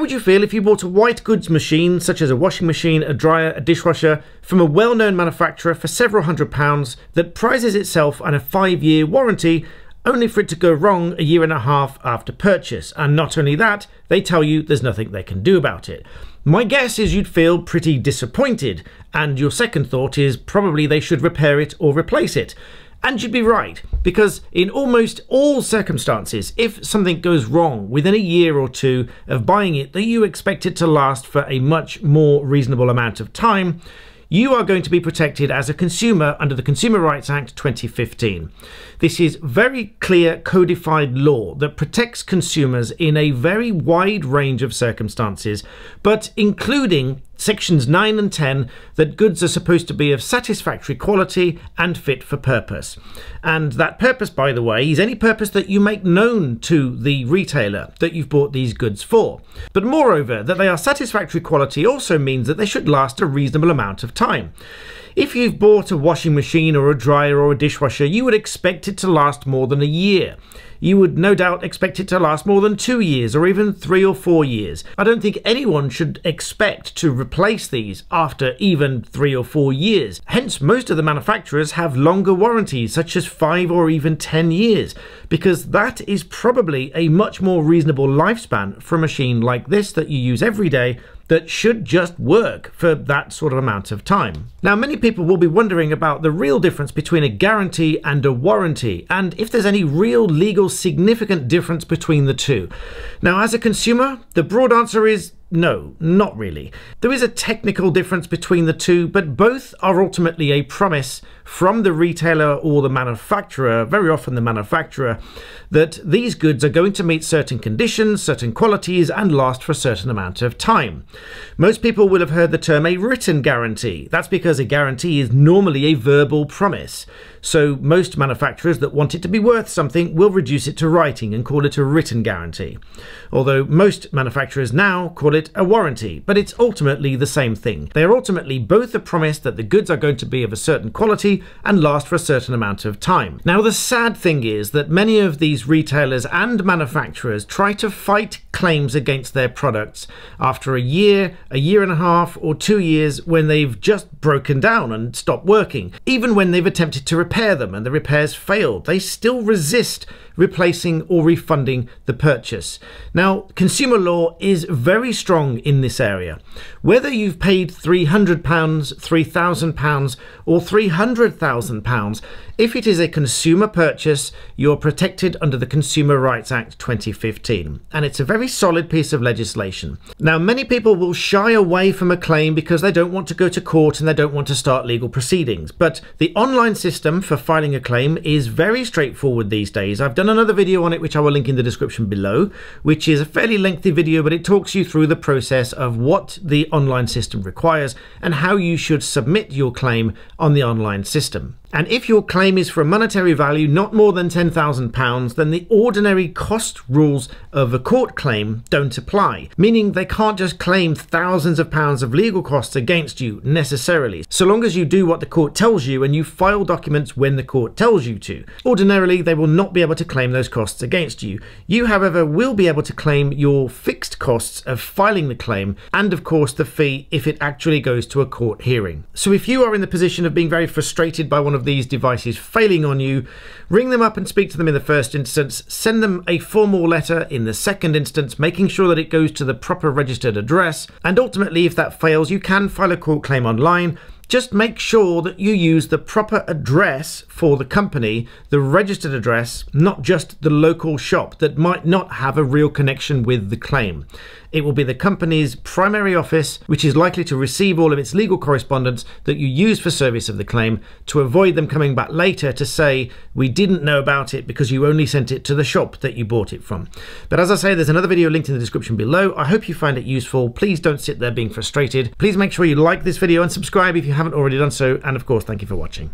would you feel if you bought a white goods machine, such as a washing machine, a dryer, a dishwasher, from a well-known manufacturer for several £100s that prizes itself on a 5-year warranty, only for it to go wrong a year and a half after purchase? And not only that, they tell you there's nothing they can do about it. My guess is you'd feel pretty disappointed, and your second thought is probably they should repair it or replace it. And you'd be right, because in almost all circumstances, if something goes wrong within a year or two of buying it that you expect it to last for a much more reasonable amount of time, you are going to be protected as a consumer under the Consumer Rights Act 2015. This is very clear codified law that protects consumers in a very wide range of circumstances, but including Sections 9 and 10, that goods are supposed to be of satisfactory quality and fit for purpose. And that purpose, by the way, is any purpose that you make known to the retailer that you've bought these goods for. But moreover, that they are satisfactory quality also means that they should last a reasonable amount of time. If you've bought a washing machine or a dryer or a dishwasher, you would expect it to last more than a year. You would no doubt expect it to last more than 2 years or even 3 or 4 years. I don't think anyone should expect to replace these after even 3 or 4 years. Hence, most of the manufacturers have longer warranties, such as 5 or even 10 years, because that is probably a much more reasonable lifespan for a machine like this that you use every day, that should just work for that sort of amount of time. Now, many people will be wondering about the real difference between a guarantee and a warranty, and if there's any real legal significant difference between the two. Now, as a consumer, the broad answer is no, not really. There is a technical difference between the two, but both are ultimately a promise from the retailer or the manufacturer, very often the manufacturer, that these goods are going to meet certain conditions, certain qualities, and last for a certain amount of time. Most people will have heard the term a written guarantee. That's because a guarantee is normally a verbal promise. So most manufacturers that want it to be worth something will reduce it to writing and call it a written guarantee. Although most manufacturers now call it a warranty, but it's ultimately the same thing. They are ultimately both a promise that the goods are going to be of a certain quality and last for a certain amount of time. Now, the sad thing is that many of these retailers and manufacturers try to fight claims against their products after a year and a half, or 2 years when they've just broken down and stopped working. Even when they've attempted to repair them and the repairs failed, they still resist replacing or refunding the purchase. Now, consumer law is very strong in this area. Whether you've paid £300, £3,000 or £300,000, if it is a consumer purchase, you're protected under the Consumer Rights Act 2015, and it's a very solid piece of legislation. Now, many people will shy away from a claim because they don't want to go to court and they don't want to start legal proceedings, but the online system for filing a claim is very straightforward these days. I've done another video on it, which I will link in the description below, which is a fairly lengthy video, but it talks you through the process of what the online system requires and how you should submit your claim on the online system. And if your claim is for a monetary value not more than £10,000, then the ordinary cost rules of a court claim don't apply, meaning they can't just claim thousands of pounds of legal costs against you necessarily, so long as you do what the court tells you and you file documents when the court tells you to. Ordinarily, they will not be able to claim those costs against you. You, however, will be able to claim your fixed costs of filing the claim, and of course the fee if it actually goes to a court hearing. So if you are in the position of being very frustrated by one of these devices failing on you, ring them up and speak to them in the first instance, send them a formal letter in the second instance, making sure that it goes to the proper registered address, and ultimately if that fails you can file a court claim online. Just make sure that you use the proper address for the company, the registered address, not just the local shop that might not have a real connection with the claim. It will be the company's primary office, which is likely to receive all of its legal correspondence that you use for service of the claim, to avoid them coming back later to say, we didn't know about it because you only sent it to the shop that you bought it from. But as I say, there's another video linked in the description below. I hope you find it useful. Please don't sit there being frustrated. Please make sure you like this video and subscribe if you haven't already done so. And of course, thank you for watching.